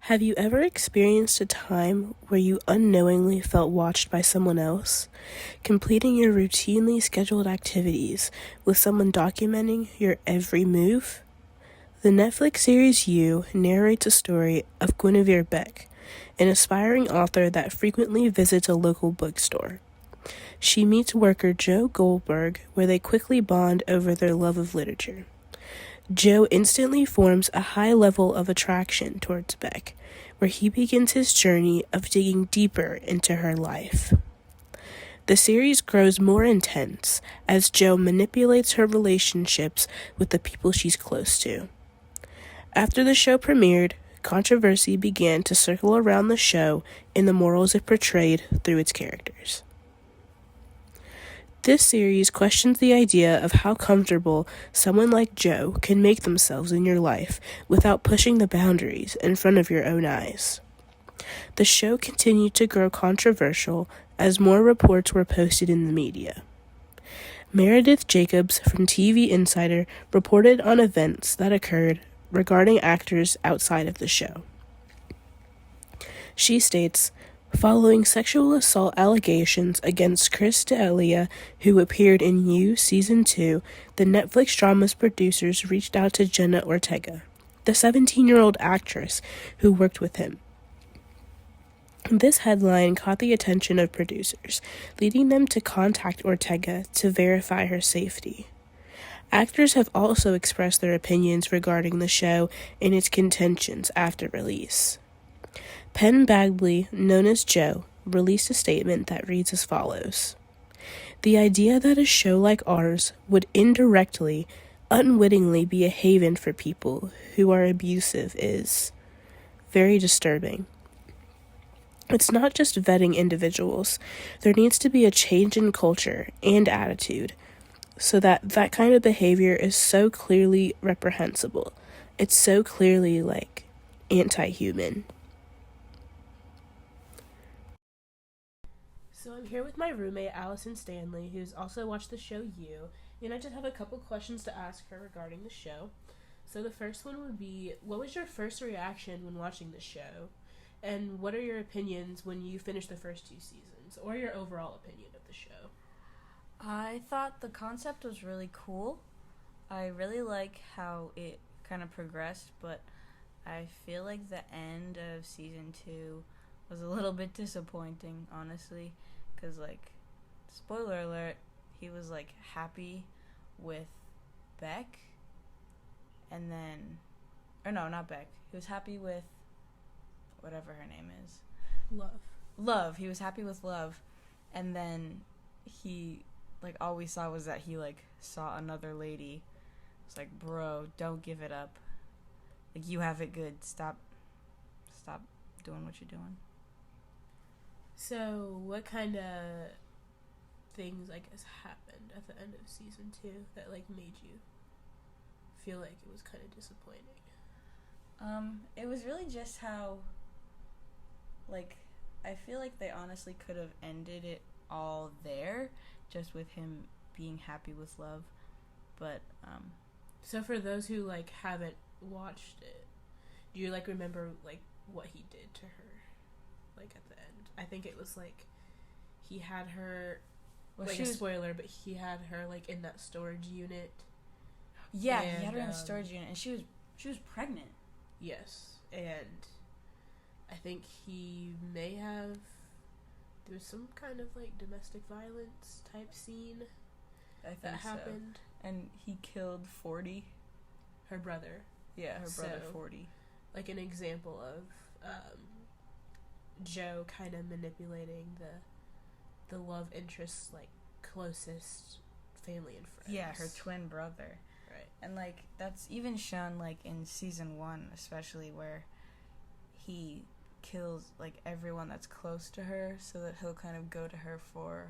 Have you ever experienced a time where you unknowingly felt watched by someone else, completing your routinely scheduled activities with someone documenting your every move? The Netflix series You narrates a story of Guinevere Beck, an aspiring author that frequently visits a local bookstore. She meets worker Joe Goldberg, where they quickly bond over their love of literature. Joe instantly forms a high level of attraction towards Beck, where he begins his journey of digging deeper into her life. The series grows more intense as Joe manipulates her relationships with the people she's close to. After the show premiered, controversy began to circle around the show and the morals it portrayed through its characters. This series questions the idea of how comfortable someone like Joe can make themselves in your life without pushing the boundaries in front of your own eyes. The show continued to grow controversial as more reports were posted in the media. Meredith Jacobs from TV Insider reported on events that occurred regarding actors outside of the show. She states, following sexual assault allegations against Chris D'Elia, who appeared in You Season 2, the Netflix drama's producers reached out to Jenna Ortega, the 17-year-old actress who worked with him. This headline caught the attention of producers, leading them to contact Ortega to verify her safety. Actors have also expressed their opinions regarding the show and its contentions after release. Penn Badgley, known as Joe, released a statement that reads as follows. The idea that a show like ours would indirectly, unwittingly be a haven for people who are abusive is very disturbing. It's not just vetting individuals. There needs to be a change in culture and attitude so that kind of behavior is so clearly reprehensible. It's so clearly, anti-human. So I'm here with my roommate, Allison Stanley, who's also watched the show You, and I just have a couple questions to ask her regarding the show. So the first one would be, what was your first reaction when watching the show? And what are your opinions when you finished the first 2 seasons, or your overall opinion of the show? I thought the concept was really cool. I really like how it kind of progressed, but I feel like the end of season 2 was a little bit disappointing, honestly, because, spoiler alert, he was, happy with Beck, and then, or no, not Beck, he was happy with whatever her name is. Love. He was happy with Love, and then he, all we saw was that he, saw another lady. It's like, bro, don't give it up. You have it good. Stop doing what you're doing. So, what kind of things, happened at the end of season 2 that, made you feel like it was kind of disappointing? It was really just how, I feel like they honestly could have ended it all there, just with him being happy with Love, but, So for those who, haven't watched it, do you, remember, what he did to her, at the end? I think it was, he had her, a spoiler, but he had her, in that storage unit. Yeah, he had her in the storage unit, and she was pregnant. Yes, and I think he may have, there was some kind of, domestic violence type scene that happened. So. And he killed 40. Her brother. Yeah, her brother 40. An example of Joe kind of manipulating the love interest's closest family and friends. Yeah, her twin brother. Right. And that's even shown in season 1, especially, where he kills everyone that's close to her so that he'll kind of go to her for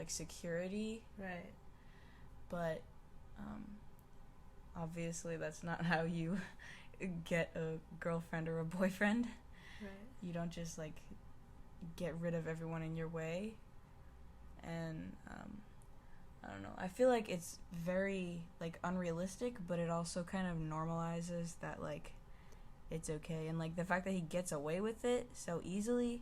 security. Right. But obviously that's not how you get a girlfriend or a boyfriend. Right. You don't just get rid of everyone in your way. And I don't know. I feel like it's very unrealistic, but it also kind of normalizes that it's okay. And like the fact that he gets away with it so easily,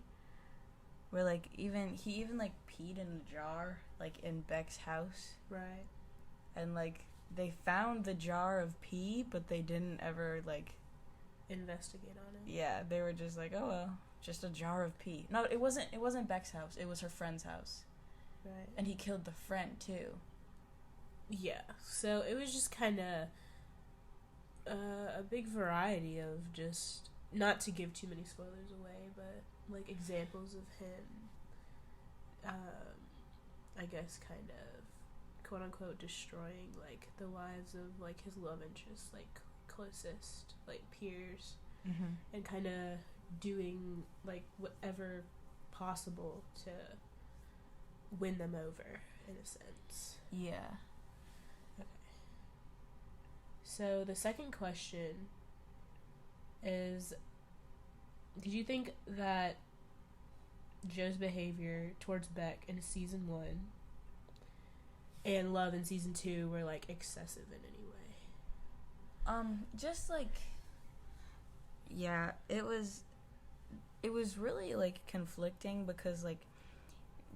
where like he even like peed in a jar like in Beck's house, Right. and like they found the jar of pee, but they didn't ever like Investigate on it. Yeah, they were just like, oh well, just a jar of pee. No, it wasn't Beck's house. It was her friend's house. Right. And he killed the friend too. Yeah. So it was just kind of a big variety of just, not to give too many spoilers away, but like examples of him, I guess, kind of quote unquote destroying like the lives of like his love interests, like closest like peers, and kind of doing like whatever possible to win them over in a sense. Yeah. Okay. So the second question is, did you think that Joe's behavior towards Beck in season 1 and love in season 2 were like excessive in any way? Just like, yeah, it was really like conflicting, because like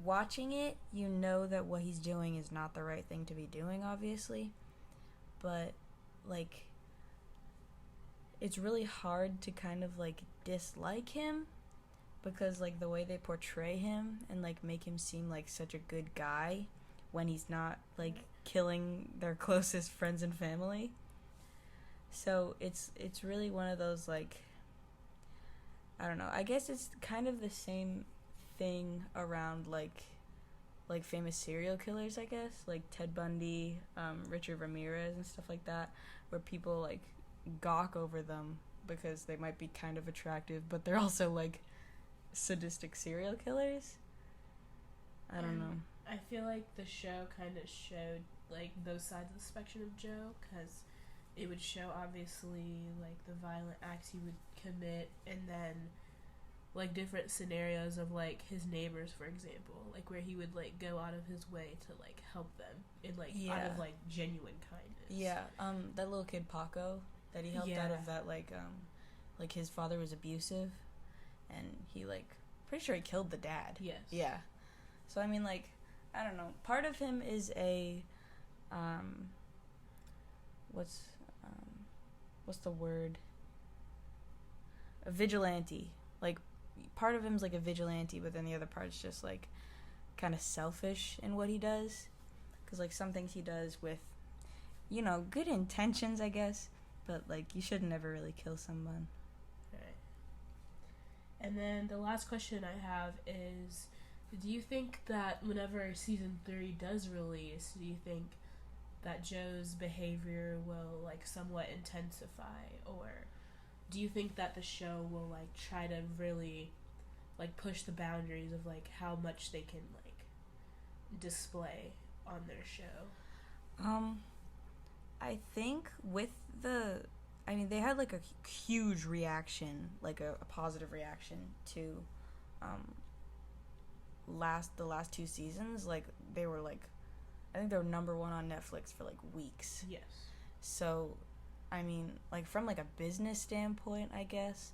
watching it, you know that what he's doing is not the right thing to be doing, obviously, but like it's really hard to kind of like dislike him, because like the way they portray him and like make him seem like such a good guy when he's not like killing their closest friends and family. So it's really one of those like, I don't know, I guess it's kind of the same thing around like famous serial killers, I guess, like Ted Bundy, Richard Ramirez and stuff like that, where people like gawk over them because they might be kind of attractive, but they're also like sadistic serial killers. I don't know. I feel like the show kind of showed like both sides of the spectrum of Joe, because it would show obviously like the violent acts he would commit, and then like different scenarios of like his neighbors, for example, like where he would like go out of his way to like help them in like out of like genuine kindness. Yeah, that little kid Paco that he helped out of that like his father was abusive, and he like pretty sure he killed the dad. Yes. Yeah. So I mean, like, I don't know. Part of him is a what's the word? A vigilante. Like, part of him's like a vigilante, but then the other part's just like kind of selfish in what he does, because like some things he does with, you know, good intentions, I guess, but like you should never really kill someone. Right. And then the last question I have is, do you think that whenever season 3 does release, do you think that Joe's behavior will like somewhat intensify, or do you think that the show will like try to really like push the boundaries of like how much they can like display on their show? I think with they had like a huge reaction, like a positive reaction to the last 2 seasons. Like they were like, I think they were number 1 on Netflix for like weeks. Yes. So I mean, like from like a business standpoint, I guess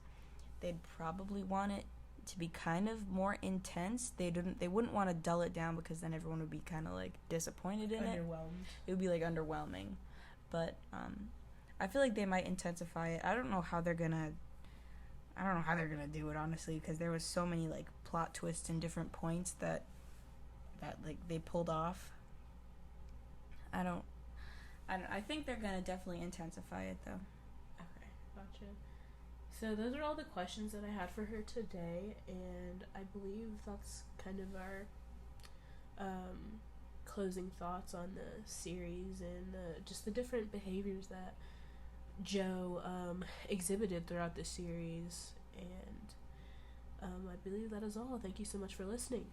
they'd probably want it to be kind of more intense. They wouldn't want to dull it down, because then everyone would be kind of like disappointed in it. Underwhelmed. It would be like underwhelming. But I feel like they might intensify it. I don't know how they're gonna do it, honestly, because there was so many like plot twists and different points that like they pulled off. I think they're gonna definitely intensify it though. Okay, gotcha. So those are all the questions that I had for her today, and I believe that's kind of our closing thoughts on the series and just the different behaviors that Joe exhibited throughout the series. And I believe that is all. Thank you so much for listening.